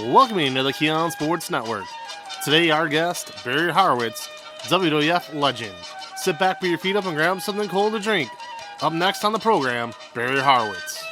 Welcoming to the Keon Sports Network. Today, our guest, Barry Horowitz, WWF legend. Sit back, put your feet up, and grab something cold to drink. Up next on the program, Barry Horowitz.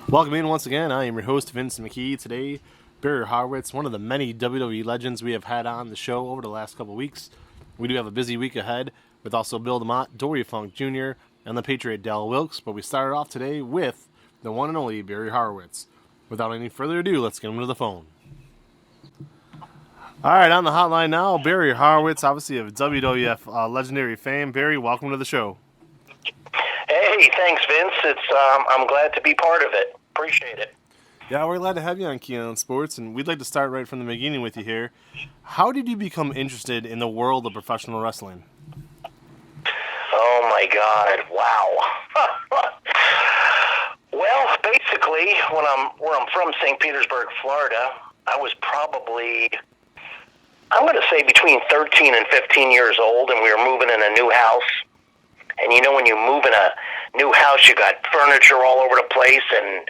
Welcome in once again. I am your host, Vince McKee. Today, Barry Horowitz, one of the many WWE legends we have had on the show over the last couple weeks. We do have a busy week ahead with also Bill DeMott, Dory Funk Jr., and the Patriot Dell Wilkes, but we started off today with the one and only Barry Horowitz. Without any further ado, let's get him to the phone. All right, on the hotline now, Barry Horowitz, obviously of WWF legendary fame. Barry, welcome to the show. Hey, thanks, Vince. I'm glad to be part of it. Appreciate it. Yeah, we're glad to have you on Keon Sports, and we'd like to start right from the beginning with you here. How did you become interested in the world of professional wrestling? Oh, my God. Wow. Well, basically, where I'm from, St. Petersburg, Florida, I was probably, I'm going to say between 13 and 15 years old, and we were moving in a new house. And you know, when you move in a new house, you got furniture all over the place, and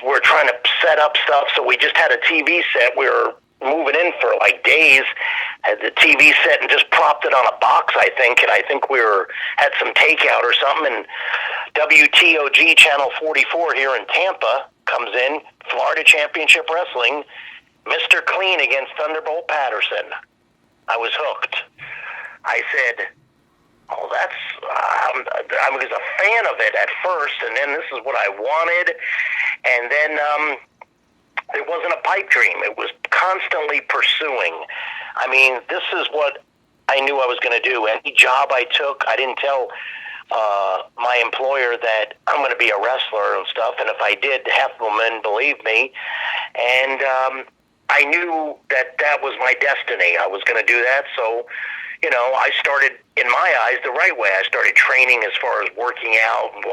we're trying to set up stuff, so we just had a TV set. We were moving in for like days, had the TV set and just propped it on a box, I think, and I think had some takeout or something, and WTOG Channel 44 here in Tampa comes in, Florida Championship Wrestling, Mr. Clean against Thunderbolt Patterson. I was hooked. I said, oh, I was a fan of it at first, and then this is what I wanted, and then it wasn't a pipe dream. It was constantly pursuing. I mean, this is what I knew I was going to do. Any job I took, I didn't tell my employer that I'm going to be a wrestler and stuff, and if I did, half of them didn't believe me, and I knew that was my destiny. I was going to do that, so you know, I started, in my eyes, the right way. I started training as far as working out, and,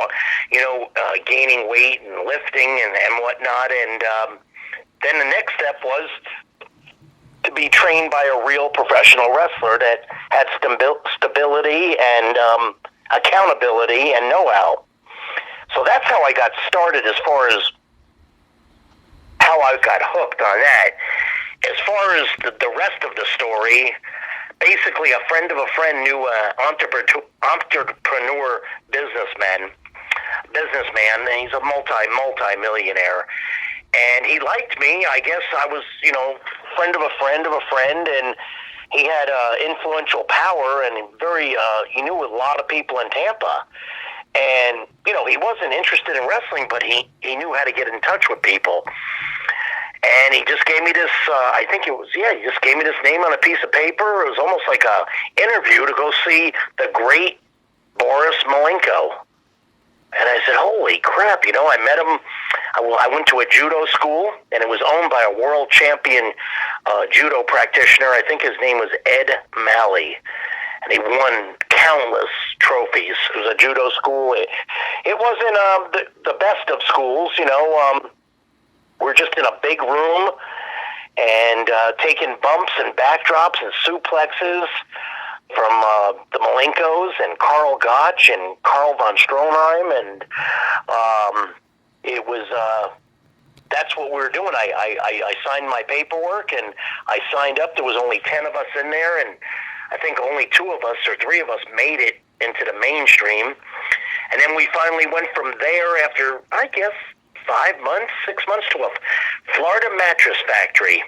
you know, gaining weight and lifting and whatnot. And then the next step was to be trained by a real professional wrestler that had stability and accountability and know-how. So that's how I got started as far as how I got hooked on that. As far as the rest of the story, basically, a friend of a friend knew an entrepreneur businessman, and he's a multi-millionaire. And he liked me. I guess I was, you know, friend of a friend, and he had influential power, and he knew a lot of people in Tampa. And, you know, he wasn't interested in wrestling, but he knew how to get in touch with people. And he just gave me this, he just gave me this name on a piece of paper. It was almost like a interview to go see the great Boris Malenko. And I said, holy crap, you know, I met him. I went to a judo school, and it was owned by a world champion judo practitioner. I think his name was Ed Malley. And he won countless trophies. It was a judo school. It wasn't the best of schools, you know. We're just in a big room and taking bumps and backdrops and suplexes from the Malenkos and Karl Gotch and Karl von Stroheim, and it was that's what we were doing. I signed my paperwork, and I signed up. There was only 10 of us in there, and I think only 2 of us or 3 of us made it into the mainstream. And then we finally went from there after, I guess, 6 months to a Florida mattress factory.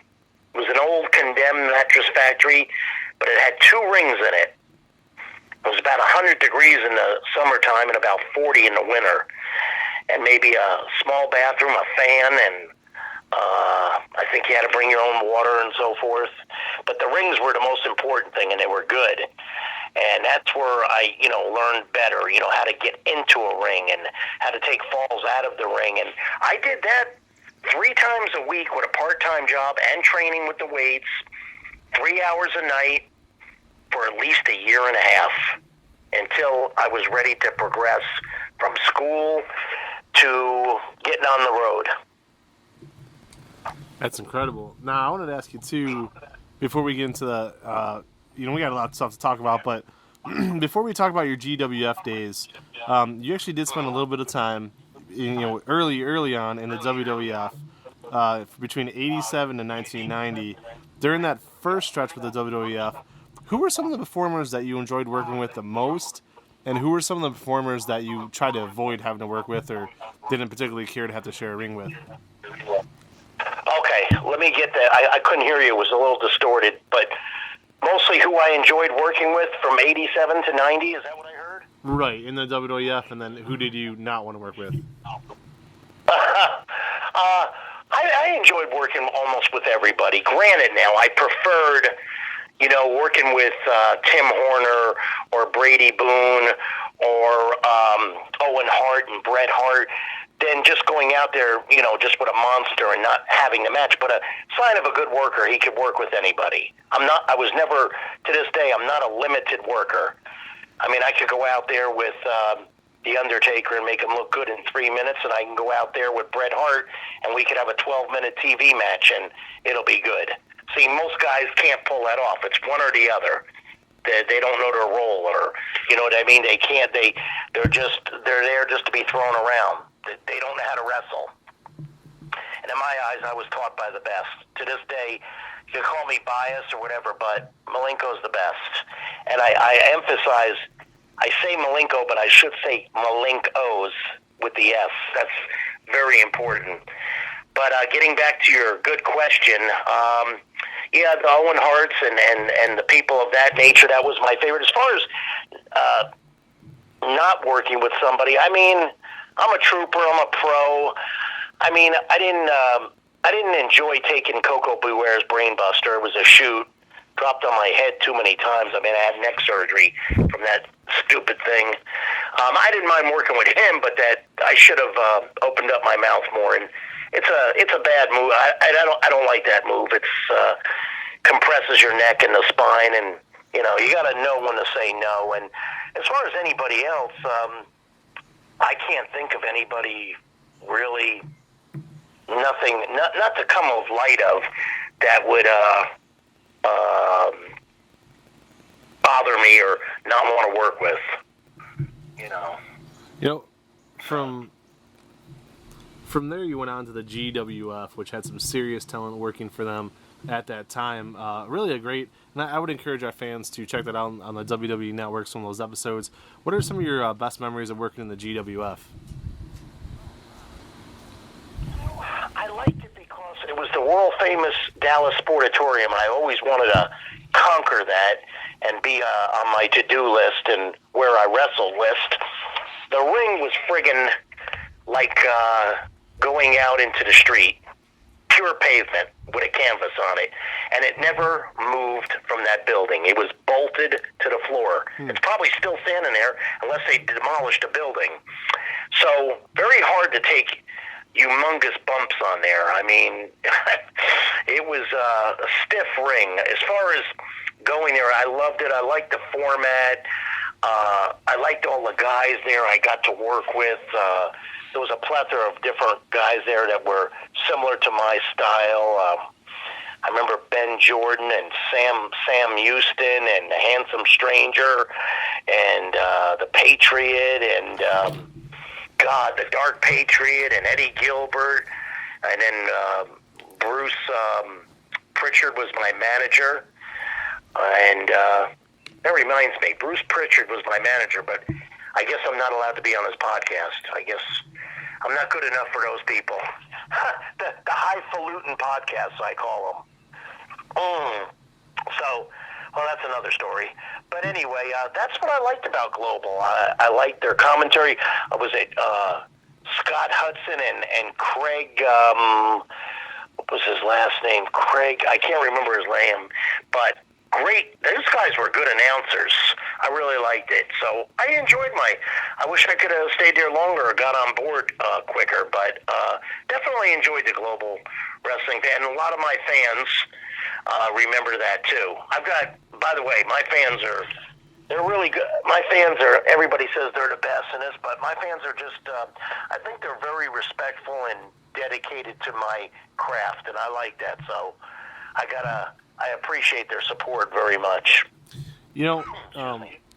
It was an old condemned mattress factory, but it had 2 rings in it. It was about 100 degrees in the summertime and about 40 in the winter. And maybe a small bathroom, a fan, and I think you had to bring your own water and so forth. But the rings were the most important thing, and they were good. And that's where I, you know, learned better, you know, how to get into a ring and how to take falls out of the ring. And I did that 3 times a week with a part-time job and training with the weights, 3 hours a night for at least a year and a half until I was ready to progress from school to getting on the road. That's incredible. Now, I wanted to ask you, too, before we get into the we got a lot of stuff to talk about, but before we talk about your GWF days, you actually did spend a little bit of time, early on in the WWF, between '87 and 1990. During that first stretch with the WWF, who were some of the performers that you enjoyed working with the most, and who were some of the performers that you tried to avoid having to work with or didn't particularly care to have to share a ring with? Okay, let me get that. I couldn't hear you. It was a little distorted, but mostly who I enjoyed working with from '87 to '90. Is that what I heard? Right, in the WWF, and then who did you not want to work with? I enjoyed working almost with everybody. Granted, now I preferred, working with Tim Horner or Brady Boone or Owen Hart and Bret Hart than just going out there, just with a monster and not having the match. But a sign of a good worker, he could work with anybody. I was never, to this day, I'm not a limited worker. I mean, I could go out there with The Undertaker and make him look good in 3 minutes, and I can go out there with Bret Hart and we could have a 12-minute TV match and it'll be good. See, most guys can't pull that off. It's one or the other. They don't know their role, or you know what I mean. They can't. They're there just to be thrown around. They don't know how to wrestle. And in my eyes, I was taught by the best. To this day, you can call me biased or whatever, but Malenko's the best. And I emphasize, I say Malenko, but I should say Malenkos with the S. That's very important. But getting back to your good question, the Owen Harts and the people of that nature, that was my favorite. As far as not working with somebody, I mean, I'm a trooper. I'm a pro. I mean, I didn't enjoy taking Coco Buware's Brainbuster. It was a shoot. Dropped on my head too many times. I mean, I had neck surgery from that stupid thing. I didn't mind working with him, but that I should have opened up my mouth more. And it's a bad move. I don't like that move. It's compresses your neck and the spine, and you got to know when to say no. And as far as anybody else, I can't think of anybody really. Nothing, not to come of light of that would bother me or not want to work with. From there you went on to the GWF, which had some serious talent working for them at that time. Really a great, and I would encourage our fans to check that out on the WWE Network, some of those episodes. What are some of your best memories of working in the GWF? I liked it because it was the world-famous Dallas Sportatorium. I always wanted to conquer that and be on my to-do list and where I wrestled list. The ring was friggin' like going out into the street, pure pavement with a canvas on it, and it never moved from that building. It was bolted to the floor. It's probably still standing there unless they demolished the building. So very hard to take humongous bumps on there. I mean, it was a stiff ring. As far as going there, I loved it. I liked the format. I liked all the guys there I got to work with. There was a plethora of different guys there that were similar to my style. I remember Ben Jordan and Sam Houston and the Handsome Stranger and the Patriot and the Dark Patriot and Eddie Gilbert, and then Bruce Pritchard was my manager, and that reminds me, Bruce Pritchard was my manager, but I guess I'm not allowed to be on his podcast. I guess I'm not good enough for those people. the highfalutin podcasts, I call them. So, well, that's another story. But anyway, that's what I liked about Global. I liked their commentary. Was it Scott Hudson and Craig? What was his last name? Craig. I can't remember his name. But great. Those guys were good announcers. I really liked it. So I enjoyed I wish I could have stayed there longer or got on board quicker. But definitely enjoyed the Global Wrestling. And a lot of my fans remember that too. By the way, my fans they're really good. My fans everybody says they're the best in this, but my fans are just, I think they're very respectful and dedicated to my craft, and I like that. So I appreciate their support very much. You know,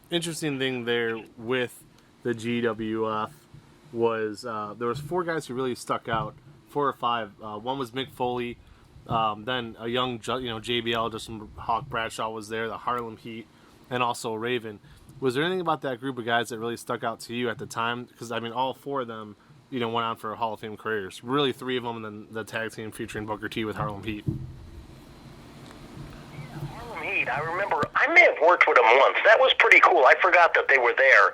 interesting thing there with the GWF was there was four guys who really stuck out, four or five. One was Mick Foley, then a young JBL, Justin Hawk Bradshaw was there, the Harlem Heat, and also Raven. Was there anything about that group of guys that really stuck out to you at the time? Because I mean, all four of them, went on for Hall of Fame careers. Really, three of them, and then the tag team featuring Booker T with Harlem Heat. Harlem Heat, I remember, I may have worked with them once. That was pretty cool. I forgot that they were there,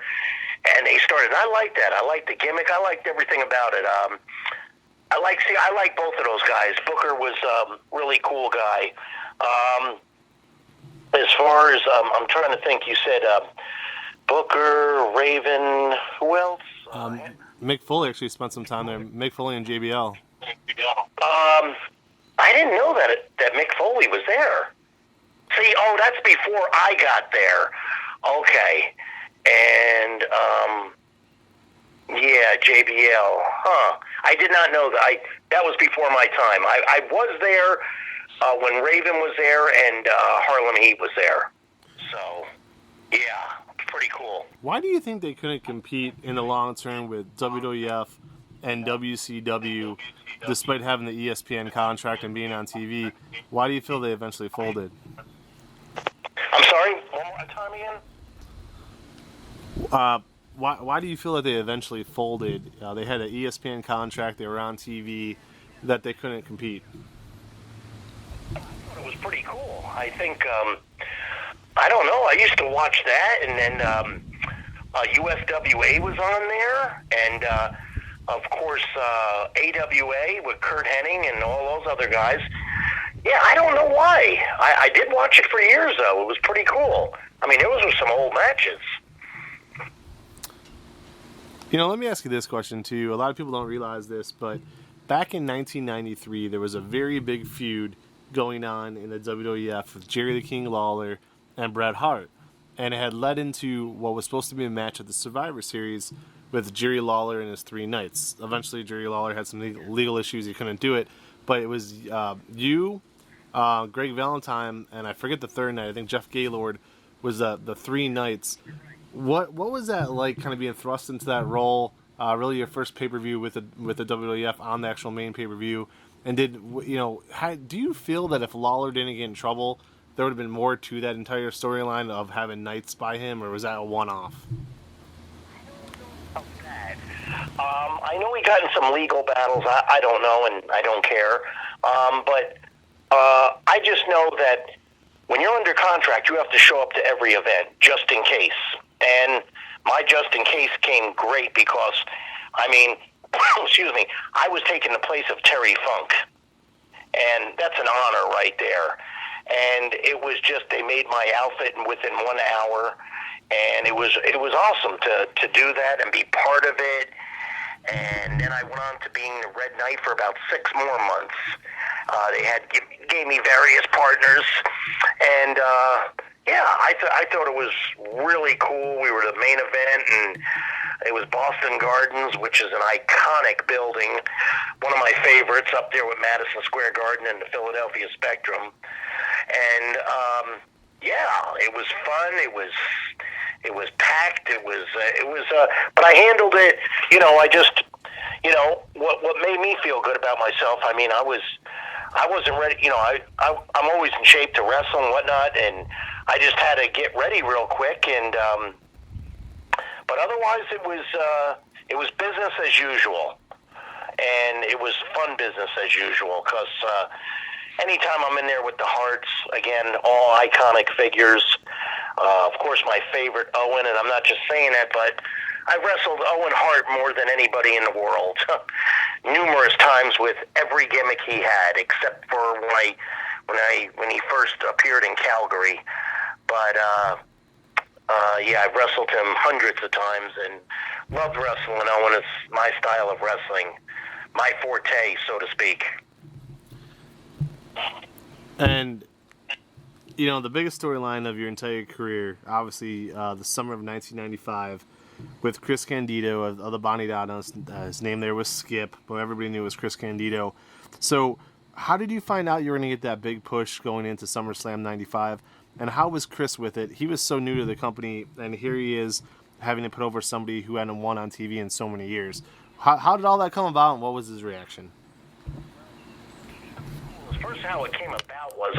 and they started. I liked that. I liked the gimmick. I liked everything about it. I like both of those guys. Booker was really cool guy. As far as I'm trying to think, you said Booker, Raven, who else? Mick Foley actually spent some time there. Mick Foley and JBL. I didn't know that Mick Foley was there. See, that's before I got there. Okay, and yeah, JBL. Huh? I did not know that. That was before my time. I was there when Raven was there and Harlem Heat was there. So, yeah, pretty cool. Why do you think they couldn't compete in the long term with WWF and WCW, despite having the ESPN contract and being on TV? Why do you feel they eventually folded? I'm sorry? One more time again? Why do you feel that they eventually folded? They had an ESPN contract, they were on TV, that they couldn't compete. It was pretty cool. I think, I don't know, I used to watch that, and then USWA was on there, and of course AWA with Kurt Hennig and all those other guys. Yeah, I don't know why. I did watch it for years, though. It was pretty cool. I mean, those were some old matches. Let me ask you this question, too. A lot of people don't realize this, but back in 1993, there was a very big feud going on in the WWF with Jerry the King Lawler and Bret Hart. And it had led into what was supposed to be a match at the Survivor Series with Jerry Lawler and his three knights. Eventually, Jerry Lawler had some legal issues. He couldn't do it. But it was you, Greg Valentine, and I forget the third knight. I think Jeff Gaylord was the three knights. What was that like, kind of being thrust into that role? Really, your first pay-per-view with the WWF on the actual main pay-per-view. And do you feel that if Lawler didn't get in trouble, there would have been more to that entire storyline of having knights by him, or was that a one-off? I know he got in some legal battles. I don't know, and I don't care. But I just know that when you're under contract, you have to show up to every event, just in case. And my just in case came great because, excuse me, I was taking the place of Terry Funk. And that's an honor right there. And it was just, they made my outfit within 1 hour. And it was awesome to do that and be part of it. And then I went on to being the Red Knight for about 6 more months. They gave me various partners, and I thought it was really cool. We were the main event, and it was Boston Gardens, which is an iconic building, one of my favorites, up there with Madison Square Garden and the Philadelphia Spectrum. And it was fun. It was packed. But I handled it. What made me feel good about myself. I mean, I wasn't ready. I'm always in shape to wrestle and whatnot, and I just had to get ready real quick. And but otherwise, it was business as usual, and it was fun business as usual because. Anytime I'm in there with the Harts, again, all iconic figures. Of course, my favorite, Owen, and I'm not just saying that, but I wrestled Owen Hart more than anybody in the world. Numerous times with every gimmick he had, except for when he first appeared in Calgary. But I've wrestled him hundreds of times and loved wrestling Owen. It's my style of wrestling, my forte, so to speak. And, the biggest storyline of your entire career, obviously, the summer of 1995, with Chris Candido of the Bonidanos. His name there was Skip, but everybody knew it was Chris Candido. So, how did you find out you were going to get that big push going into SummerSlam 95? And how was Chris with it? He was so new to the company, and here he is having to put over somebody who hadn't won on TV in so many years. How did all that come about, and what was his reaction? First, how it came about was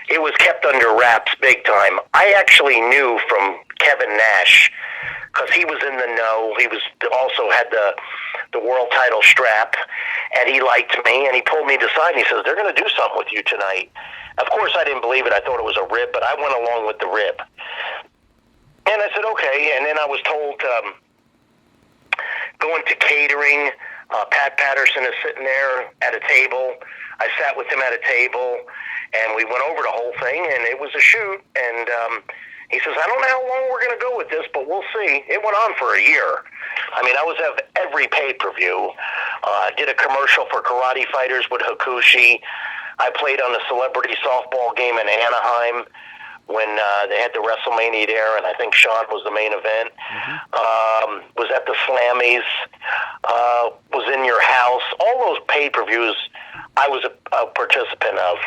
it was kept under wraps big time. I actually knew from Kevin Nash, because he was in the know. He was also had the world title strap, and he liked me, and he pulled me to the side, and he says, they're going to do something with you tonight. Of course, I didn't believe it. I thought it was a rib, but I went along with the rib. And I said, okay, and then I was told going to catering. Pat Patterson is sitting there at a table. I sat with him at a table, and we went over the whole thing, and it was a shoot. And he says, I don't know how long we're going to go with this, but we'll see. It went on for a year. I mean, I was at every pay-per-view. Did a commercial for Karate Fighters with Hakushi. I played on the celebrity softball game in Anaheim when they had the WrestleMania there, and I think Sean was the main event. Was at the Slammies, was in your house. All those pay-per-views I was a participant of.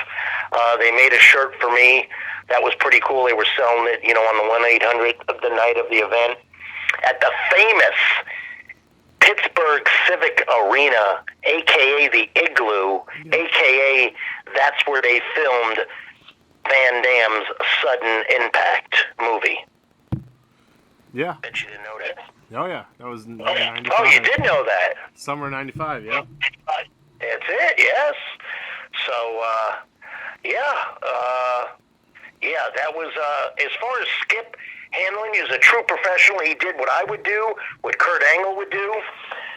They made a shirt for me. That was pretty cool. They were selling it, on the 1-800 of the night of the event. At the famous Pittsburgh Civic Arena, a.k.a. the Igloo, a.k.a. that's where they filmed Van Damme's Sudden Impact movie. Yeah. Bet you didn't know that. Oh, yeah. That was 95. Oh, you did know that? Summer 95, yeah. That's it, yes. So, that was, as far as Skip handling, he was a true professional. He did what I would do, what Kurt Angle would do,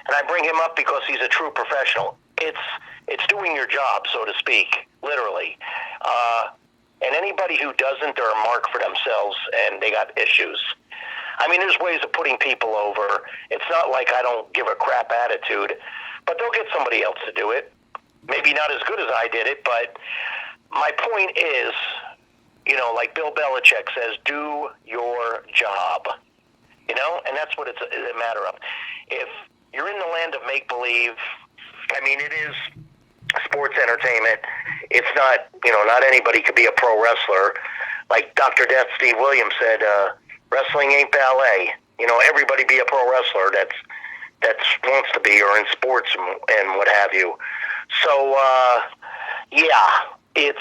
and I bring him up because he's a true professional. It's doing your job, so to speak, literally. And anybody who doesn't, they're a mark for themselves, and they got issues. I mean, there's ways of putting people over. It's not like I don't give a crap attitude, but they'll get somebody else to do it. Maybe not as good as I did it, but my point is, like Bill Belichick says, do your job. And that's what it's a matter of. If you're in the land of make-believe, I mean, it is sports entertainment. It's not, not anybody could be a pro wrestler. Like Dr. Death Steve Williams said, wrestling ain't ballet. Everybody be a pro wrestler that's wants to be, or in sports and what have you. So, it's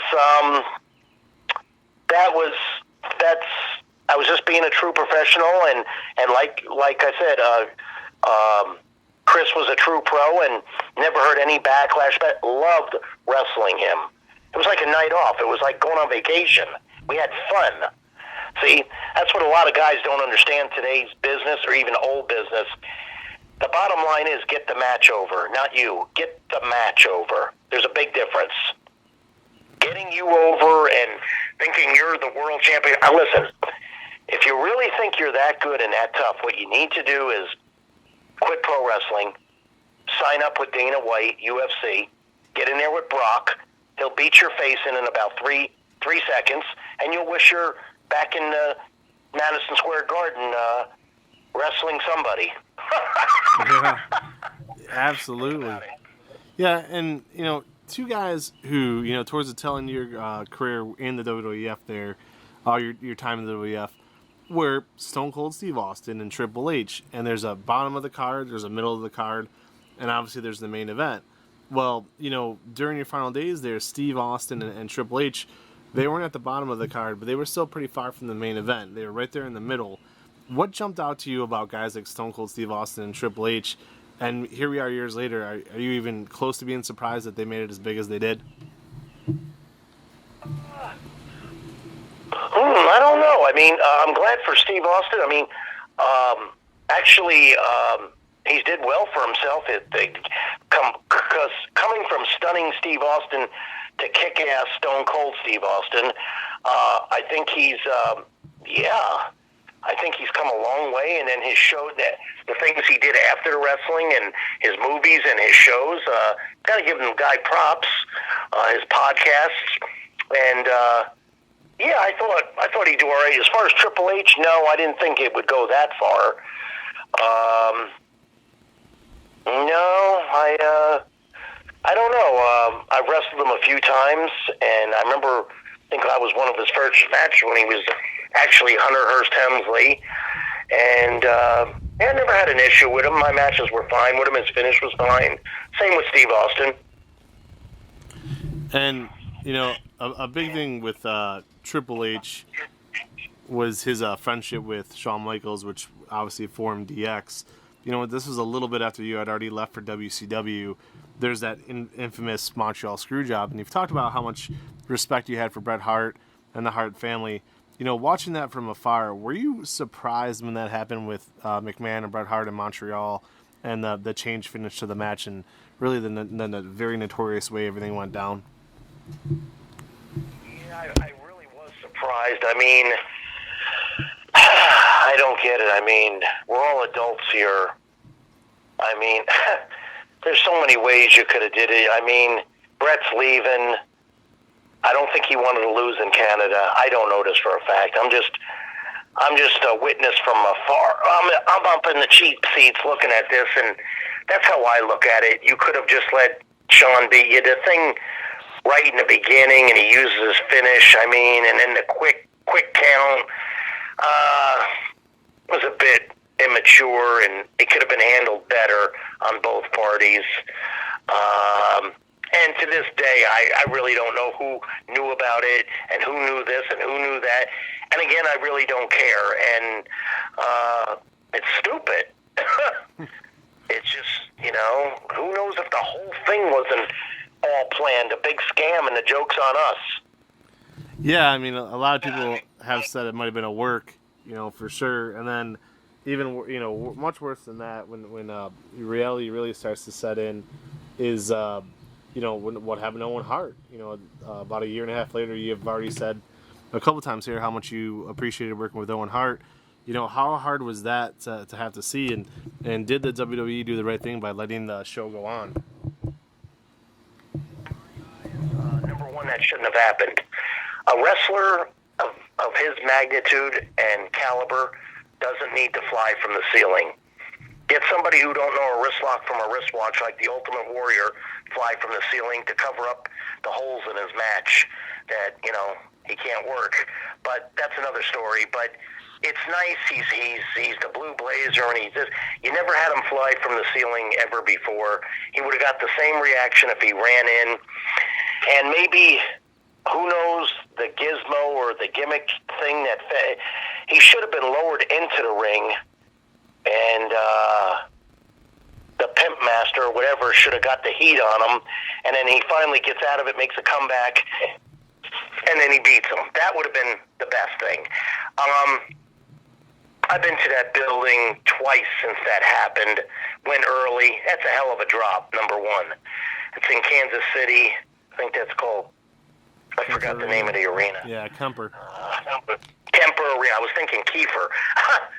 I was just being a true professional, and like I said, Chris was a true pro and never heard any backlash, but loved wrestling him. It was like a night off. It was like going on vacation. We had fun. See, that's what a lot of guys don't understand today's business, or even old business. The bottom line is get the match over, not you. Get the match over. There's a big difference. Getting you over and thinking you're the world champion. Now listen, if you really think you're that good and that tough, what you need to do is quit pro wrestling, sign up with Dana White, UFC, get in there with Brock. He'll beat your face in about three seconds, and you'll wish you're back in Madison Square Garden wrestling somebody. Yeah, absolutely. Yeah, and, two guys who, towards the tail end of your career in the WWF there, your time in the WWF, were Stone Cold Steve Austin and Triple H. And there's a bottom of the card, there's a middle of the card, and obviously there's the main event. Well, during your final days there, Steve Austin and Triple H, they weren't at the bottom of the card, but they were still pretty far from the main event. They were right there in the middle. What jumped out to you about guys like Stone Cold Steve Austin and Triple H? And here we are years later. Are you even close to being surprised that they made it as big as they did? I don't know. I mean, I'm glad for Steve Austin. I mean, he did well for himself. Because coming from stunning Steve Austin to kick-ass Stone Cold Steve Austin, I think he's come a long way. And then his show, that the things he did after the wrestling and his movies and his shows, got to give him guy props. His podcasts, and I thought he'd do all right. As far as Triple H, no, I didn't think it would go that far. No, I don't know. I've wrestled him a few times, and I remember think I was one of his first matches when he was actually Hunter Hearst Hemsley. And I never had an issue with him. My matches were fine with him. His finish was fine. Same with Steve Austin. And, you know, a big thing with Triple H was his friendship with Shawn Michaels, which obviously formed DX. You know, this was a little bit after you had already left for WCW. There's that infamous Montreal Screwjob, and you've talked about how much respect you had for Bret Hart and the Hart family. You know, watching that from afar, were you surprised when that happened with McMahon and Bret Hart in Montreal and the change finish to the match and really the very notorious way everything went down? Yeah, I really was surprised. I mean, I don't get it. I mean, we're all adults here. I mean, there's so many ways you could have did it. I mean, Bret's leaving. I don't think he wanted to lose in Canada. I don't know this for a fact. I'm just a witness from afar. I'm up in the cheap seats looking at this, and that's how I look at it. You could have just let Sean beat you. The thing right in the beginning, and he uses his finish. I mean, and then the quick count was a bit immature, and it could have been handled better on both parties. And to this day, I really don't know who knew about it and who knew this and who knew that. And again, I really don't care. And it's stupid. It's just, you know, who knows if the whole thing wasn't all planned, a big scam, and the joke's on us. Yeah, I mean, a lot of people have said it might have been a work, you know, for sure. And then even, you know, much worse than that, when reality really starts to set in, is you know, what happened to Owen Hart. You know, about a year and a half later, you've already said a couple times here how much you appreciated working with Owen Hart. You know, how hard was that to have to see, and did the WWE do the right thing by letting the show go on? Number one, that shouldn't have happened. A wrestler of his magnitude and caliber doesn't need to fly from the ceiling. Get somebody who don't know a wrist lock from a wristwatch, like the Ultimate Warrior, fly from the ceiling to cover up the holes in his match that, you know, he can't work. But that's another story. But it's nice. He's the Blue Blazer, and he's this. You never had him fly from the ceiling ever before. He would have got the same reaction if he ran in. And maybe, who knows, the gizmo or the gimmick thing that he should have been lowered into the ring. And the Pimp Master or whatever should have got the heat on him, and then he finally gets out of it, makes a comeback, and then he beats him. That would have been the best thing. I've been to that building twice since that happened. Went early. That's a hell of a drop, number one. It's in Kansas City. I think that's called, I forgot the name of the arena. Yeah, Kemper. Kemper Arena. I was thinking Kiefer.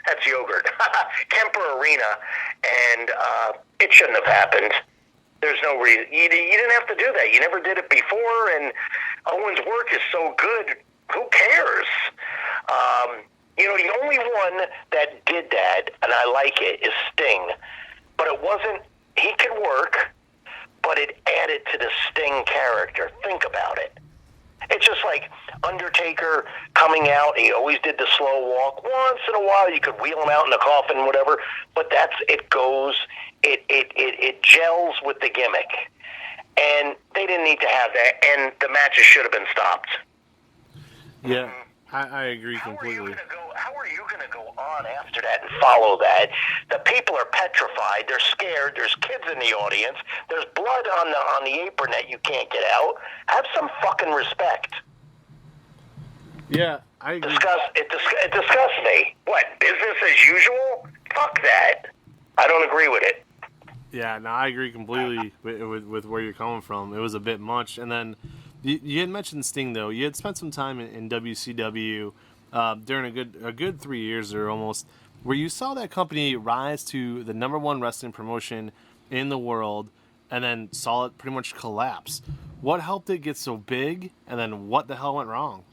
That's yogurt. Kemper Arena, and it shouldn't have happened. There's no reason. You didn't have to do that. You never did it before, and Owen's work is so good. Who cares? You know, the only one that did that, and I like it, is Sting. But it wasn't, he could work, but it added to the Sting character. Think about it. It's just like Undertaker coming out. He always did the slow walk. Once in a while, you could wheel him out in the coffin, whatever. But it goes. It gels with the gimmick, and they didn't need to have that. And the matches should have been stopped. Yeah, I agree completely. How are you going to go on after that and follow that? The people are petrified. They're scared. There's kids in the audience. There's blood on the apron that you can't get out. Have some fucking respect. Yeah, I agree. It disgusts me. What, business as usual? Fuck that. I don't agree with it. Yeah, no, I agree completely with where you're coming from. It was a bit much. And then you had mentioned Sting, though. You had spent some time in WCW during a good 3 years or almost, where you saw that company rise to the number one wrestling promotion in the world and then saw it pretty much collapse. What helped it get so big, and then what the hell went wrong?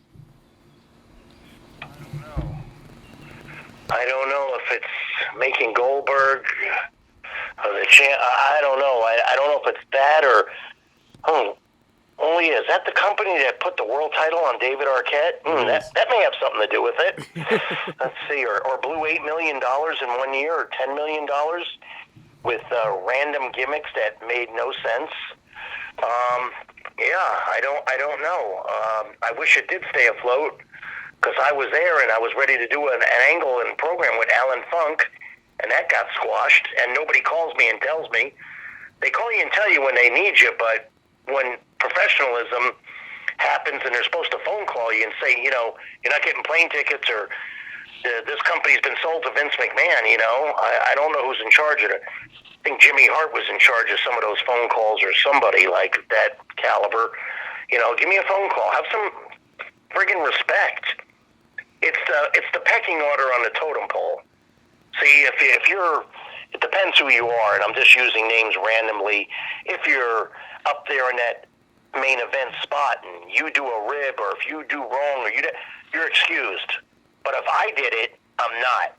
I don't know if it's making Goldberg the champ. I don't know. I don't know if it's that or Oh, yeah. Is that the company that put the world title on David Arquette? That may have something to do with it. Let's see. Or blew $8 million in 1 year, or $10 million with random gimmicks that made no sense. Yeah, I don't know. I wish it did stay afloat, because I was there and I was ready to do an angle and program with Alan Funk, and that got squashed, and nobody calls me and tells me. They call you and tell you when they need you, but when professionalism happens and they're supposed to phone call you and say, you're not getting plane tickets, or this company's been sold to Vince McMahon, I don't know who's in charge of it. I think Jimmy Hart was in charge of some of those phone calls, or somebody like that caliber. Give me a phone call. Have some friggin' respect. It's the pecking order on the totem pole. See, if you're, it depends who you are, and I'm just using names randomly. If you're up there in that main event spot and you do a rib, or if you do wrong, or you're excused. But if I did it, I'm not.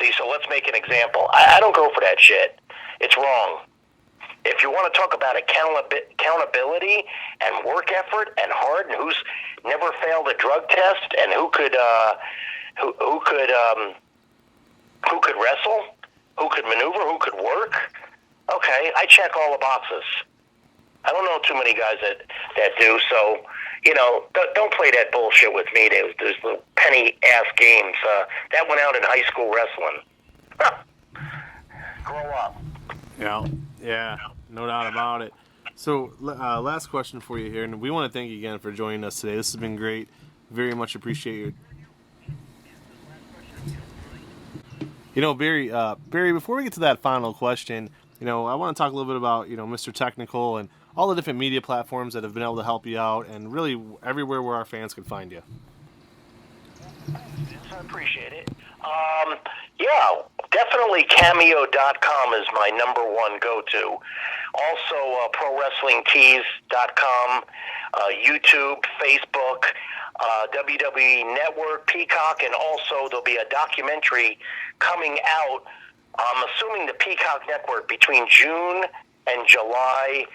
See, so let's make an example. I don't go for that shit. It's wrong. If you want to talk about accountability and work effort and hard, and who's never failed a drug test, and who could wrestle, who could maneuver, who could work, okay, I check all the boxes. I don't know too many guys that do, so, don't play that bullshit with me. There's little penny-ass games. That went out in high school wrestling. Grow up. Yeah, no doubt about it. So, last question for you here, and we want to thank you again for joining us today. This has been great. Very much appreciate you. Barry, before we get to that final question, I want to talk a little bit about, Mr. Technical and all the different media platforms that have been able to help you out, and really everywhere where our fans can find you. I appreciate it. Yeah, definitely Cameo.com is my number one go-to. Also, ProWrestlingTees.com, YouTube, Facebook, WWE Network, Peacock, and also there'll be a documentary coming out, I'm assuming the Peacock Network, between June and July,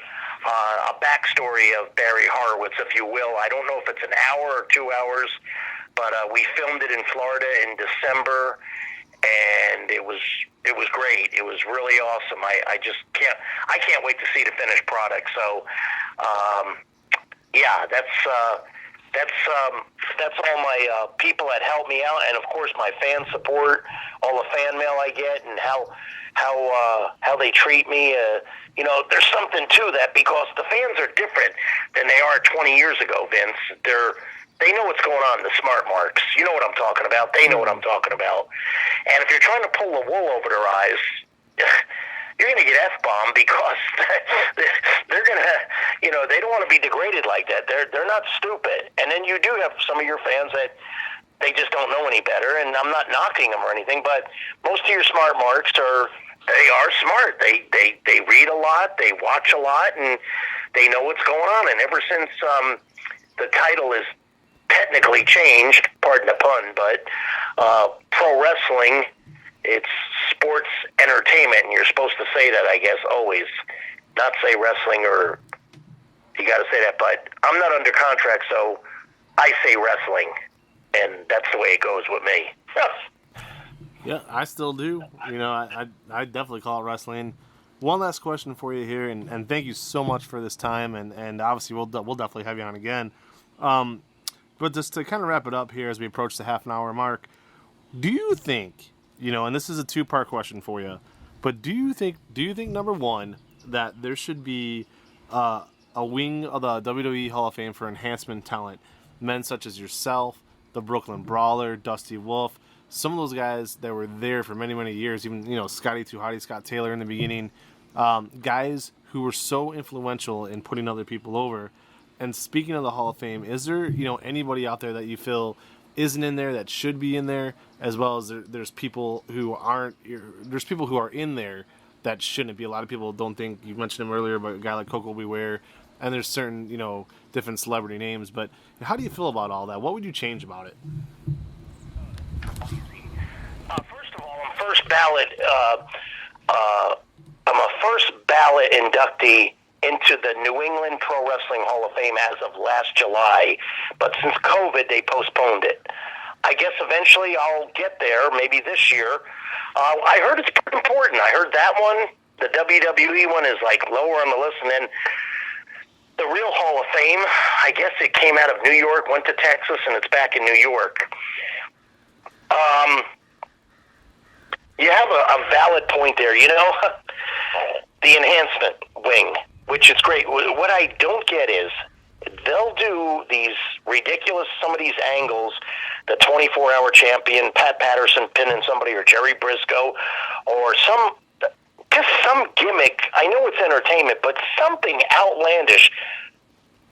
a backstory of Barry Horowitz, if you will. I don't know if it's an hour or 2 hours, but we filmed it in Florida in December, and it was great. It was really awesome. I can't wait to see the finished product. So, yeah, that's all my people that help me out, and of course my fan support, all the fan mail I get, and how they treat me. There's something to that, because the fans are different than they are 20 years ago, Vince. They know what's going on, the smart marks. You know what I'm talking about. They know what I'm talking about. And if you're trying to pull the wool over their eyes, you're going to get F-bombed, because they're going to, they don't want to be degraded like that. They're not stupid. And then you do have some of your fans that they just don't know any better, and I'm not knocking them or anything, but most of your smart marks are smart. They read a lot, they watch a lot, and they know what's going on. And ever since the title is technically changed, pardon the pun, but pro wrestling, it's sports entertainment, and you're supposed to say that, I guess, always. Not say wrestling, or you got to say that, but I'm not under contract, so I say wrestling, and that's the way it goes with me. Yeah, I still do. I definitely call it wrestling. One last question for you here, and thank you so much for this time, and obviously we'll definitely have you on again. But just to kind of wrap it up here as we approach the half-an-hour mark, do you think, and this is a two-part question for you, but do you think number one, that there should be a wing of the WWE Hall of Fame for enhancement talent, men such as yourself, the Brooklyn Brawler, Dusty Wolf, some of those guys that were there for many, many years, even, Scotty 2 Hotty, Scott Taylor in the beginning, guys who were so influential in putting other people over. And speaking of the Hall of Fame, is there, anybody out there that you feel isn't in there that should be in there, as well as there's people who are in there that shouldn't be? A lot of people don't think, you mentioned him earlier, but a guy like Coco Beware, and there's certain, different celebrity names, but how do you feel about all that? What would you change about it? First of all, I'm a first ballot inductee into the New England Pro Wrestling Hall of Fame as of last July, but since COVID, they postponed it. I guess eventually I'll get there, maybe this year. I heard it's pretty important. I heard that one, the WWE one, is like lower on the list, and then the real Hall of Fame, I guess it came out of New York, went to Texas, and it's back in New York. You have a valid point there. You know, the enhancement wing, which is great. What I don't get is they'll do these ridiculous, some of these angles, the 24-hour champion, Pat Patterson pinning somebody, or Jerry Briscoe, or just some gimmick. I know it's entertainment, but something outlandish.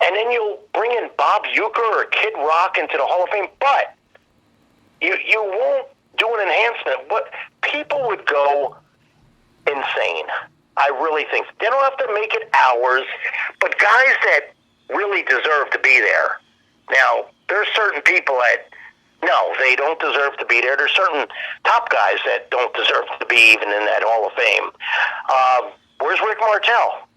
And then you'll bring in Bob Uecker or Kid Rock into the Hall of Fame, but you won't do an enhancement. What people would go insane. I really think they don't have to make it hours, but guys that really deserve to be there. Now, there's certain people that they don't deserve to be there. There's certain top guys that don't deserve to be even in that Hall of Fame. Where's Rick Martel?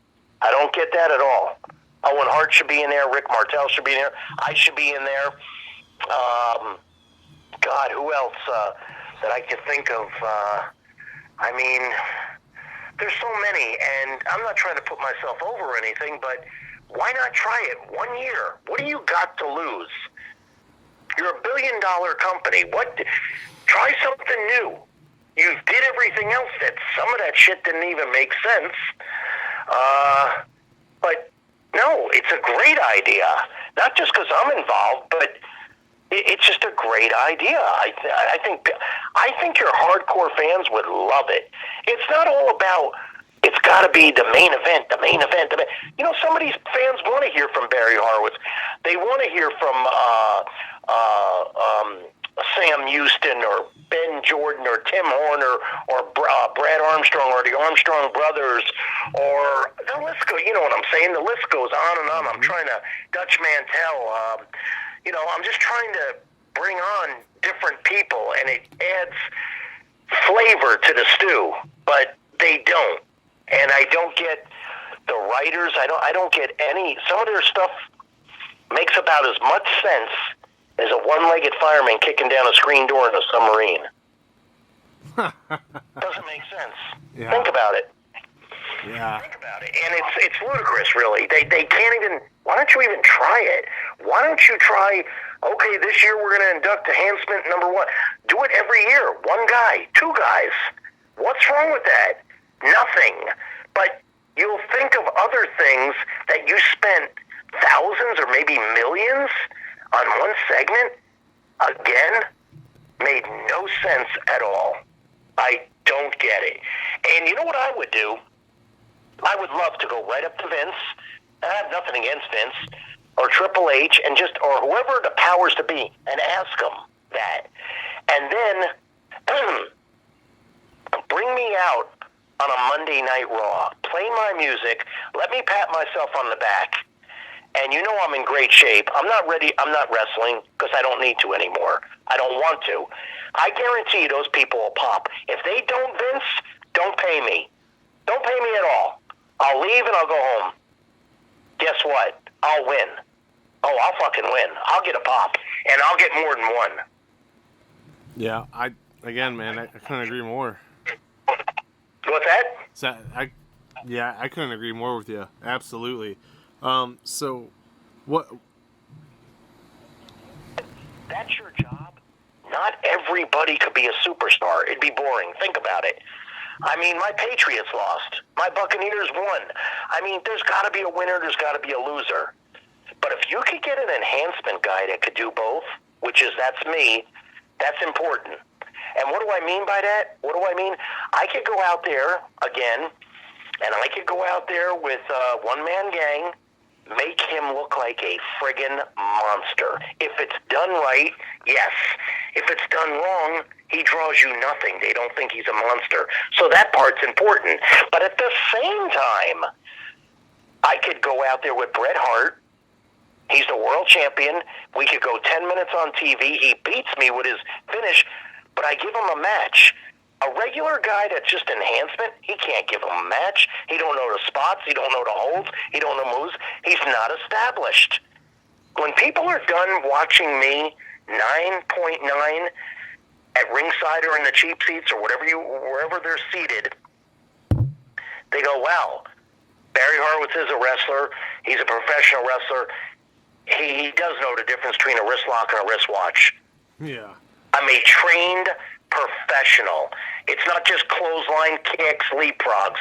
I don't get that at all. Owen Hart should be in there. Rick Martel should be in there. I should be in there. God, who else that I could think of? I mean, there's so many, and I'm not trying to put myself over or anything, but why not try it 1 year? What do you got to lose? You're $1 billion company. Try something new. You did everything else. Some of that shit didn't even make sense. But no, it's a great idea. Not just because I'm involved, but it's just a great idea. I think your hardcore fans would love it. It's not all about, it's got to be the main event. You know, some of these fans want to hear from Barry Horowitz. They want to hear from Sam Houston or Ben Jordan or Tim Horner or Brad Armstrong or the Armstrong brothers, or the list goes, you know what I'm saying? The list goes on and on. I'm trying to, Dutch Mantel, you know, I'm just trying to bring on different people, and it adds flavor to the stew, but they don't. And I don't get the writers. I don't get any. Some of their stuff makes about as much sense as a one-legged fireman kicking down a screen door in a submarine. Doesn't make sense. Yeah. Think about it. Yeah. Think about it. And it's ludicrous, really. They can't even. Why don't you even try it? Why don't you try? Okay, this year we're going to induct enhancement number 1. Do it every year. 1 guy, 2 guys. What's wrong with that? Nothing. But you'll think of other things that you spent thousands or maybe millions on one segment. Again, made no sense at all. I don't get it. And you know what I would do? I would love to go right up to Vince. I have nothing against Vince or Triple H, and or whoever the powers to be, and ask them that. And then bring me out on a Monday Night Raw. Play my music. Let me pat myself on the back. And you know I'm in great shape. I'm not ready. I'm not wrestling because I don't need to anymore. I don't want to. I guarantee you those people will pop. If they don't, Vince, don't pay me. Don't pay me at all. I'll leave and I'll go home. Guess what? I'll win. Oh, I'll fucking win. I'll get a pop. And I'll get more than one. Yeah, I couldn't agree more. What's that? So I couldn't agree more with you. Absolutely. So, what? That's your job. Not everybody could be a superstar. It'd be boring. Think about it. I mean, my Patriots lost. My Buccaneers won. I mean, there's got to be a winner. There's got to be a loser. But if you could get an enhancement guy that could do both, that's me, that's important. And what do I mean by that? What do I mean? I could go out there, again, and I could go out there with a one-man gang, make him look like a friggin' monster. If it's done right, yes. If it's done wrong, he draws you nothing. They don't think he's a monster. So that part's important. But at the same time, I could go out there with Bret Hart. He's the world champion. We could go 10 minutes on TV. He beats me with his finish, but I give him a match. A regular guy that's just enhancement, he can't give him a match. He don't know the spots. He don't know the holds. He don't know moves. He's not established. When people are done watching me 9.9 at ringside or in the cheap seats or wherever they're seated, they go, wow, Barry Horowitz is a wrestler. He's a professional wrestler. He does know the difference between a wrist lock and a wristwatch. Yeah. I'm a trained professional. It's not just clothesline, kicks, leapfrogs.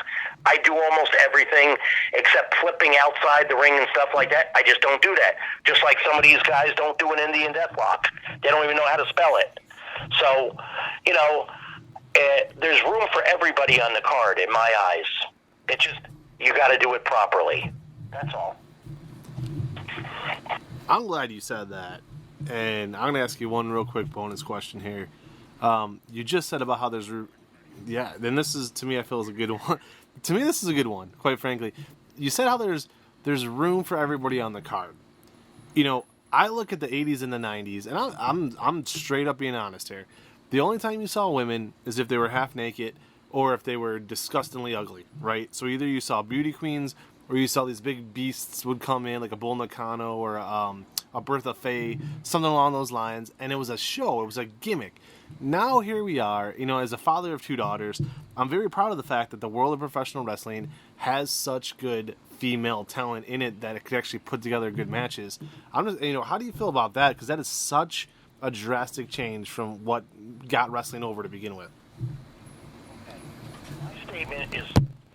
I do almost everything except flipping outside the ring and stuff like that. I just don't do that. Just like some of these guys don't do an Indian deathlock. They don't even know how to spell it. So, there's room for everybody on the card in my eyes. It's just, you got to do it properly. That's all. I'm glad you said that. And I'm going to ask you one real quick bonus question here. You just said about how there's... Yeah, then this is, to me, I feel is a good one. To me, this is a good one, quite frankly. You said how there's room for everybody on the card. I look at the 80s and the 90s, and I'm straight up being honest here. The only time you saw women is if they were half naked or if they were disgustingly ugly, right? So either you saw beauty queens or you saw these big beasts would come in, like a Bull Nakano or a Bertha Faye, something along those lines, and it was a show. It was a gimmick. Now here we are, as a father of 2 daughters, I'm very proud of the fact that the world of professional wrestling has such good female talent in it that it could actually put together good matches. I'm just, how do you feel about that? Because that is such a drastic change from what got wrestling over to begin with. My statement is,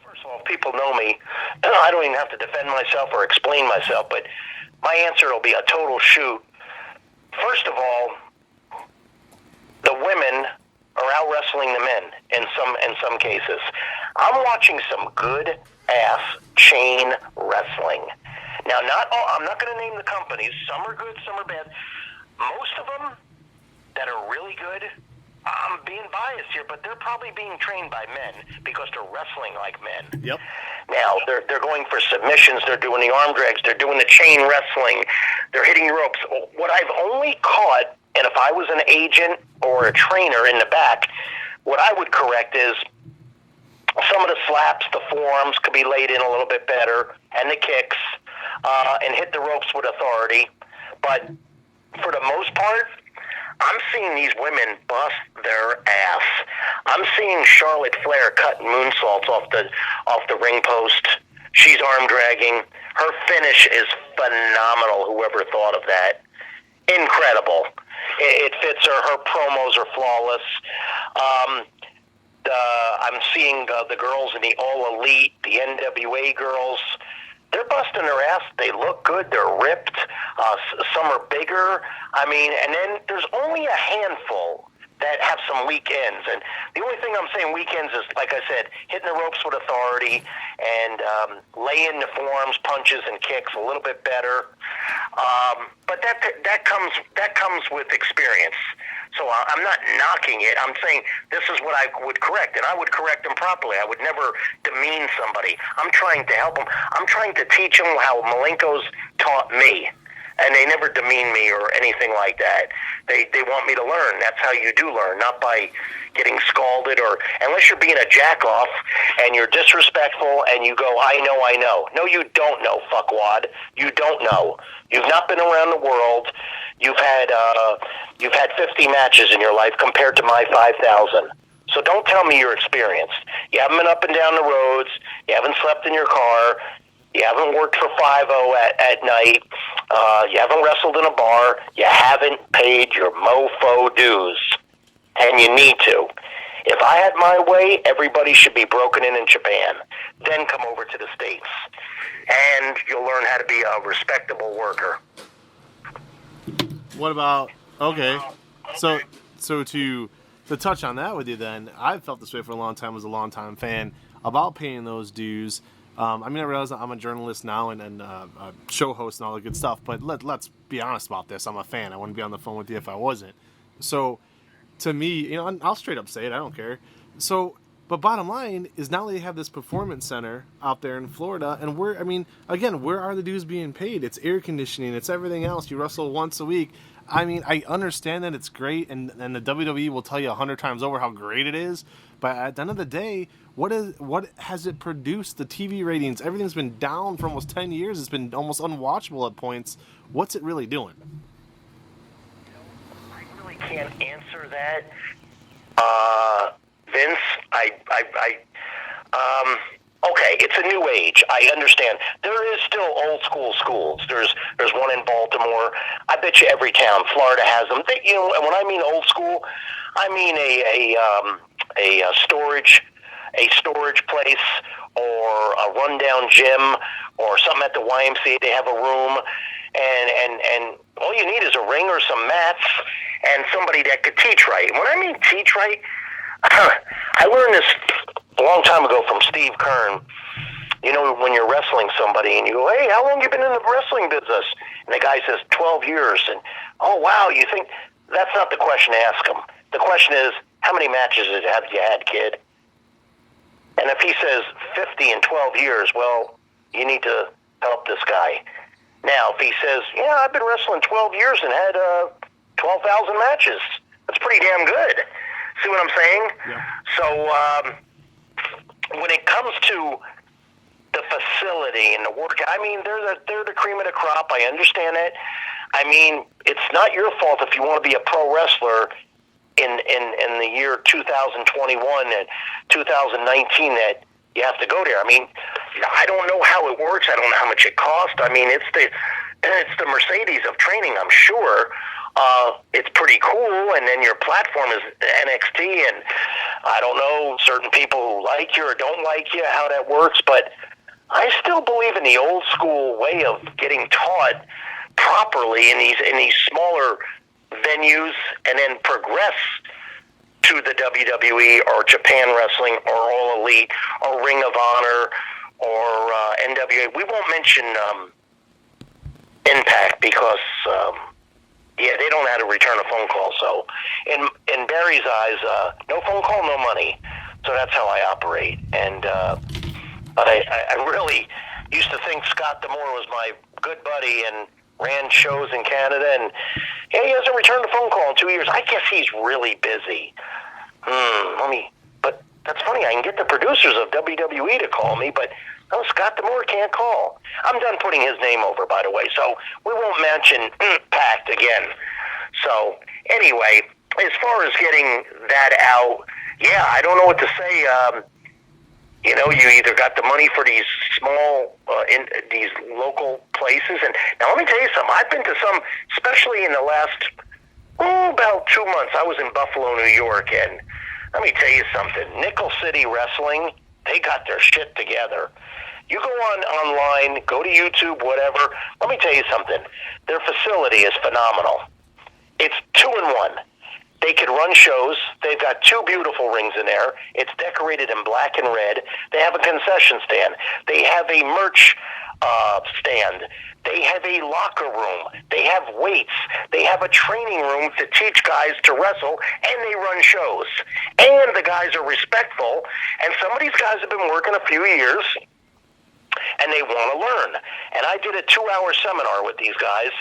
first of all, if people know me, I don't even have to defend myself or explain myself, but my answer will be a total shoot. First of all, the women are out wrestling the men in some cases. I'm watching some good ass chain wrestling. Now, I'm not going to name the companies. Some are good, some are bad. Most of them that are really good, I'm being biased here, but they're probably being trained by men because they're wrestling like men. Yep. Now, they're going for submissions, they're doing the arm drags, they're doing the chain wrestling, they're hitting ropes. What I've only caught, and if I was an agent or a trainer in the back, what I would correct is some of the slaps, the forearms could be laid in a little bit better, and the kicks, and hit the ropes with authority. But for the most part, I'm seeing these women bust their ass. I'm seeing Charlotte Flair cutting moonsaults off the ring post. She's arm dragging. Her finish is phenomenal. Whoever thought of that? Incredible. It fits her. Her promos are flawless. I'm seeing the girls in the All Elite, the NWA girls. They're busting their ass. They look good. They're ripped. Some are bigger. And then there's only a handful that have some weak ends. And the only thing I'm saying weak ends is, like I said, hitting the ropes with authority and laying the forearms, punches, and kicks a little bit better. But that comes with experience. So I'm not knocking it. I'm saying this is what I would correct, and I would correct them properly. I would never demean somebody. I'm trying to help them. I'm trying to teach them how Malenko's taught me, and they never demean me or anything like that. They want me to learn. That's how you do learn, not by getting scalded or unless you're being a jack-off and you're disrespectful and you go, I know. No, you don't know, fuckwad. You don't know. You've not been around the world. You've had 50 matches in your life compared to my 5,000. So don't tell me you're experienced. You haven't been up and down the roads. You haven't slept in your car. You haven't worked for 5-0 at night. You haven't wrestled in a bar. You haven't paid your mofo dues. And you need to. If I had my way, everybody should be broken in Japan. Then come over to the States. And you'll learn how to be a respectable worker. What about... Okay. So to touch on that with you then, I've felt this way for a long time as a long-time fan about paying those dues. I realize that I'm a journalist now and a show host and all the good stuff, but let's be honest about this. I'm a fan. I wouldn't be on the phone with you if I wasn't. So, to me, and I'll straight up say it. I don't care. So, But bottom line is now they have this performance center out there in Florida, and where are the dues being paid? It's air conditioning, it's everything else. You wrestle once a week. I mean, I understand that it's great, and the WWE will tell you 100 times over how great it is, but at the end of the day, what has it produced? The TV ratings, everything's been down for almost 10 years. It's been almost unwatchable at points. What's it really doing? I really can't answer that. Vince, okay, it's a new age. I understand. There is still old school schools. There's one in Baltimore. I bet you every town, Florida has them. And when I mean old school, I mean a storage place or a rundown gym or something at the YMCA. They have a room, and all you need is a ring or some mats and somebody that could teach right. When I mean teach right, I learned this a long time ago from Steve Kern. You know, when you're wrestling somebody and you go, hey, how long have you been in the wrestling business? And the guy says, 12 years. And, oh, wow, you think that's not the question to ask him. The question is, how many matches have you had, kid? And if he says 50 in 12 years, well, you need to help this guy. Now, if he says, yeah, I've been wrestling 12 years and had 12,000 matches, that's pretty damn good. See what I'm saying? Yeah. So when it comes to the facility and the work, I mean, they're the cream of the crop. I understand it. I mean, it's not your fault if you want to be a pro wrestler in the year 2021 and 2019 that you have to go there. I mean, I don't know how it works. I don't know how much it costs. I mean, it's the Mercedes of training, I'm sure. It's pretty cool, and then your platform is NXT, and I don't know certain people who like you or don't like you, how that works, but I still believe in the old school way of getting taught properly in these smaller venues, and then progress to the WWE or Japan Wrestling or All Elite or Ring of Honor or NWA. We won't mention Impact because they don't know how to return a phone call. So in Barry's eyes, no phone call, no money. So that's how I operate. And but I really used to think Scott D'Amore was my good buddy and ran shows in Canada, and he hasn't returned a phone call in 2 years. I guess he's really busy. But that's funny. I can get the producers of WWE to call me, but no, Scott D'Amore can't call. I'm done putting his name over, by the way, so we won't mention Impact again. So anyway, as far as getting that out, I don't know what to say. You either got the money for these small, in these local places, and now let me tell you something. I've been to some, especially in the last, about 2 months. I was in Buffalo, New York, and let me tell you something. Nickel City Wrestling, they got their shit together. You go online, go to YouTube, whatever. Let me tell you something. Their facility is phenomenal. It's 2-in-1. They could run shows. They've got 2 beautiful rings in there. It's decorated in black and red. They have a concession stand. They have a merch stand. They have a locker room. They have weights. They have a training room to teach guys to wrestle, and they run shows. And the guys are respectful, and some of these guys have been working a few years, and they want to learn. And I did a 2-hour seminar with these guys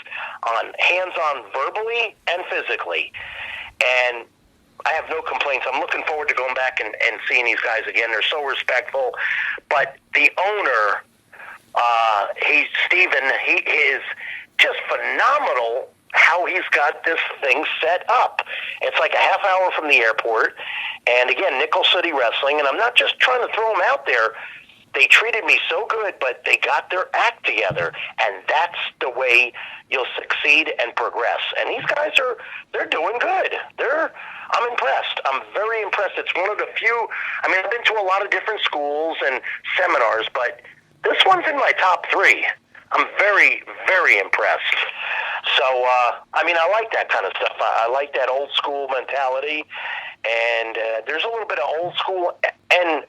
on hands-on verbally and physically. And I have no complaints. I'm looking forward to going back and seeing these guys again. They're so respectful. But the owner, Steven, he is just phenomenal how he's got this thing set up. It's like a half hour from the airport. And again, Nickel City Wrestling. And I'm not just trying to throw them out there. They treated me so good, but they got their act together, and that's the way you'll succeed and progress. And these guys they're doing good. I'm impressed. I'm very impressed. It's one of the few. I mean, I've been to a lot of different schools and seminars, but this one's in my top 3. I'm very, very impressed. So, I mean, I like that kind of stuff. I like that old school mentality, and there's a little bit of old school and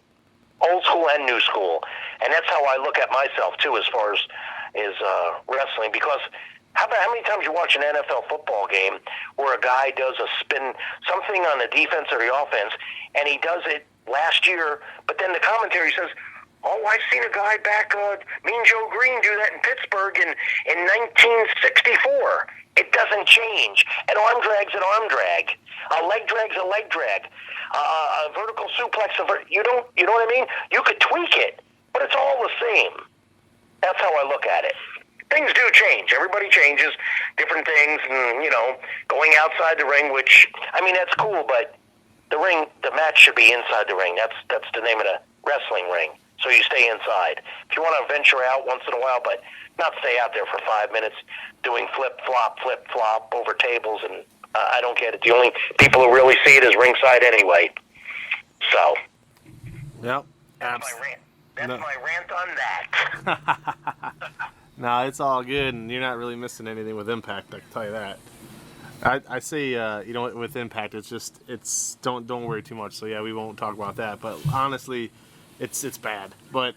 new school, and that's how I look at myself too, as far as wrestling. Because how many times you watch an NFL football game where a guy does a spin, something on the defense or the offense, and he does it last year, but then the commentary says, oh, I've seen a guy back, Mean Joe Green, do that in Pittsburgh in 1964. It doesn't change. An arm drag's an arm drag. A leg drag's a leg drag. A vertical suplex, you know what I mean? You could tweak it, but it's all the same. That's how I look at it. Things do change. Everybody changes different things, and, going outside the ring, which, that's cool, but the match should be inside the ring. That's the name of the wrestling ring. So you stay inside. If you want to venture out once in a while, but not stay out there for 5 minutes doing flip-flop over tables, and I don't get it. The only people who really see it is ringside anyway. So. Yep. That's my rant. That's my rant on that. No, it's all good, and you're not really missing anything with Impact, I can tell you that. I say, with Impact, it's don't worry too much. So yeah, we won't talk about that. But honestly, it's bad. But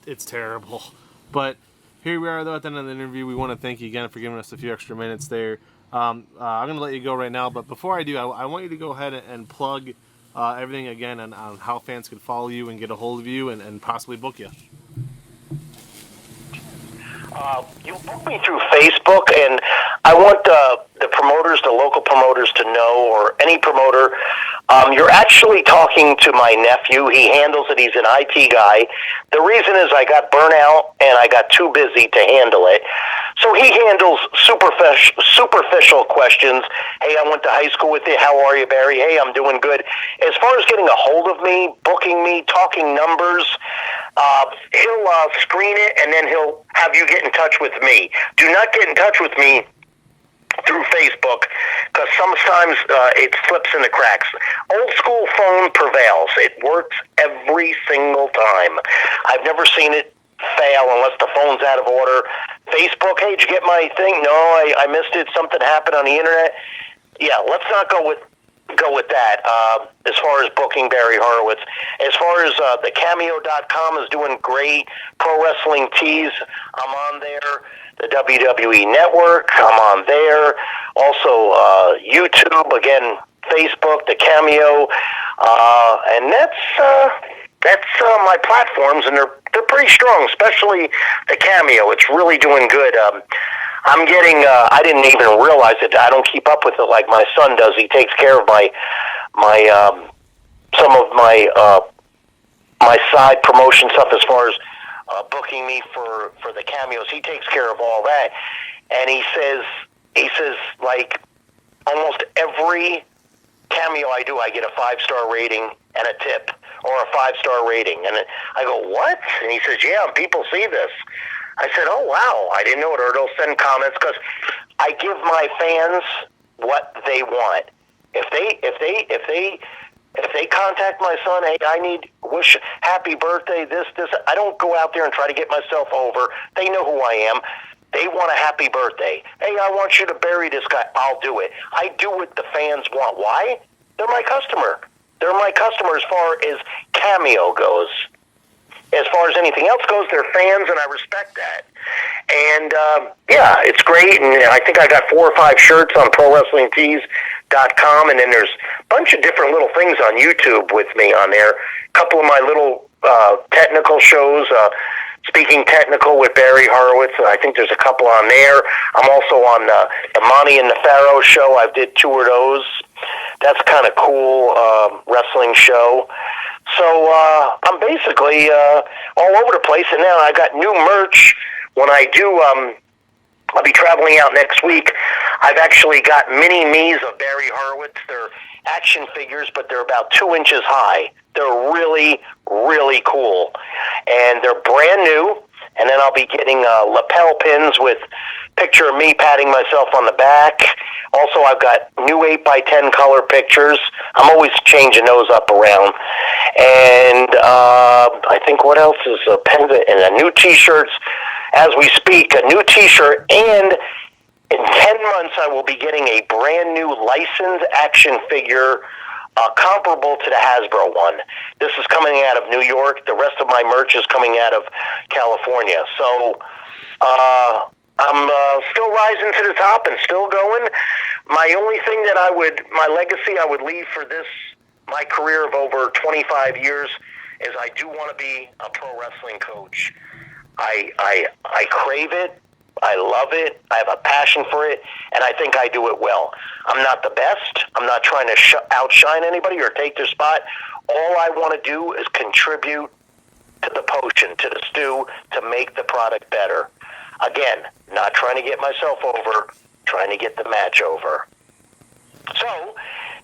it's terrible. But here we are, though, at the end of the interview. We want to thank you again for giving us a few extra minutes there. I'm going to let you go right now. But before I do, I want you to go ahead and plug everything again on how fans can follow you and get a hold of you and possibly book you. You book me through Facebook, and I want the promoters, the local promoters, to know, or any promoter, you're actually talking to my nephew. He handles it. He's an IT guy. The reason is I got burnout, and I got too busy to handle it. So he handles superficial questions. Hey, I went to high school with you. How are you, Barry? Hey, I'm doing good. As far as getting a hold of me, booking me, talking numbers, he'll screen it, and then he'll have you get in touch with me. Do not get in touch with me through Facebook, because sometimes it slips in the cracks. Old school phone prevails. It works every single time. I've never seen it fail unless the phone's out of order. Facebook, hey, did you get my thing? No, I missed it. Something happened on the internet. Yeah, let's not go with that. As far as booking Barry Horowitz, as far as the Cameo.com is doing great. Pro Wrestling Tees, I'm on there. The WWE Network, I'm on there. Also YouTube, again, Facebook, the Cameo, and that's my platforms, and they're pretty strong, especially the Cameo. It's really doing good. I'm getting. I didn't even realize it. I don't keep up with it like my son does. He takes care of my some of my side promotion stuff as far as booking me for the cameos. He takes care of all that, and he says like almost every cameo I do, I get a 5-star rating and a tip, or a 5-star rating. And I go, what? And he says, yeah, people see this. I said, oh, wow, I didn't know it. Or they'll send comments, because I give my fans what they want. If they contact my son, hey, I need wish happy birthday, this, I don't go out there and try to get myself over. They know who I am. They want a happy birthday. Hey, I want you to bury this guy. I'll do it. I do what the fans want. Why? They're my customer. They're my customer as far as Cameo goes. As far as anything else goes, they're fans, and I respect that. And, yeah, it's great. And I think I got 4 or 5 shirts on ProWrestlingTees.com, and then there's a bunch of different little things on YouTube with me on there. A couple of my little technical shows, Speaking Technical with Barry Horowitz. I think there's a couple on there. I'm also on the Monty and the Pharaoh show. I did 2 of those. That's kind of cool wrestling show. So I'm basically all over the place. And now I got new merch. When I do, I'll be traveling out next week. I've actually got mini-me's of Barry Horowitz. They're action figures, but they're about 2 inches high. They're really, really cool. And they're brand new. And then I'll be getting lapel pins with picture of me patting myself on the back. Also, I've got new 8x10 color pictures. I'm always changing those up around. And I think what else is a pen and a new T-shirts as we speak. A new T-shirt, and in 10 months I will be getting a brand new licensed action figure comparable to the Hasbro one. This is coming out of New York. The rest of my merch is coming out of California. So I'm still rising to the top and still going. My only thing that my legacy I would leave for this my career of over 25 years is I do want to be a pro wrestling coach. I crave it. I love it. I have a passion for it, and I think I do it well. I'm not the best. I'm not trying to outshine anybody or take their spot. All I want to do is contribute to the potion, to the stew, to make the product better. Again, not trying to get myself over, trying to get the match over. So,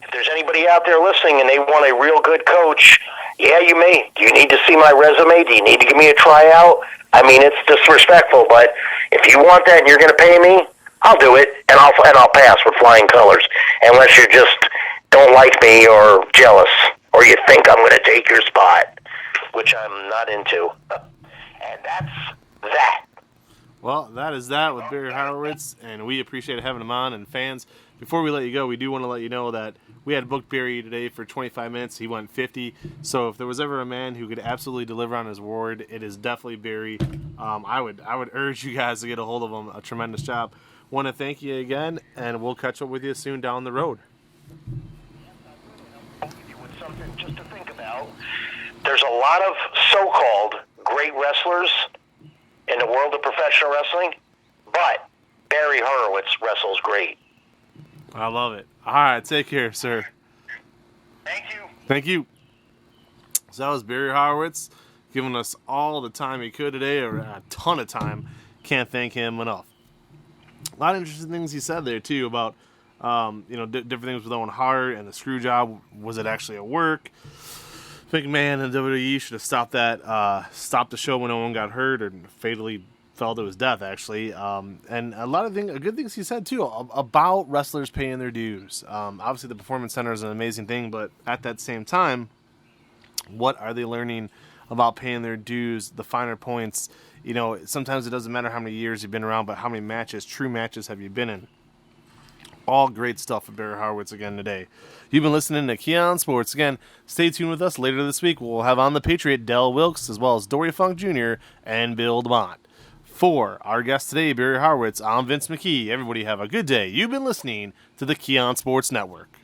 if there's anybody out there listening and they want a real good coach, yeah, you may. Do you need to see my resume? Do you need to give me a tryout? I mean, it's disrespectful, but if you want that and you're going to pay me, I'll do it, and I'll pass with flying colors, unless you just don't like me or jealous, or you think I'm going to take your spot, which I'm not into. And that's that. Well, that is that with Barry Horowitz, and we appreciate having him on. And fans, before we let you go, we do want to let you know that we had booked Barry today for 25 minutes. He went 50. So if there was ever a man who could absolutely deliver on his word, it is definitely Barry. I would urge you guys to get a hold of him. A tremendous job. Want to thank you again, and we'll catch up with you soon down the road. With something just to think about. There's a lot of so-called great wrestlers in the world of professional wrestling, but Barry Horowitz wrestles great. I love it. All right, take care, sir. Thank you. Thank you. So that was Barry Horowitz giving us all the time he could today, or a ton of time. Can't thank him enough. A lot of interesting things he said there, too, about different things with Owen Hart and the screw job. Was it actually a work? McMahon and WWE should have stopped the show when Owen got hurt or fatally fell to his death, actually. And a lot of good things he said, too, about wrestlers paying their dues. Obviously, the Performance Center is an amazing thing, but at that same time, what are they learning about paying their dues, the finer points? Sometimes it doesn't matter how many years you've been around, but how many true matches have you been in? All great stuff with Barry Horowitz again today. You've been listening to Keon Sports. Again, stay tuned with us. Later this week, we'll have on the Patriot, Del Wilkes, as well as Dory Funk Jr. and Bill DeMott. For our guest today, Barry Horowitz, I'm Vince McKee. Everybody have a good day. You've been listening to the Keon Sports Network.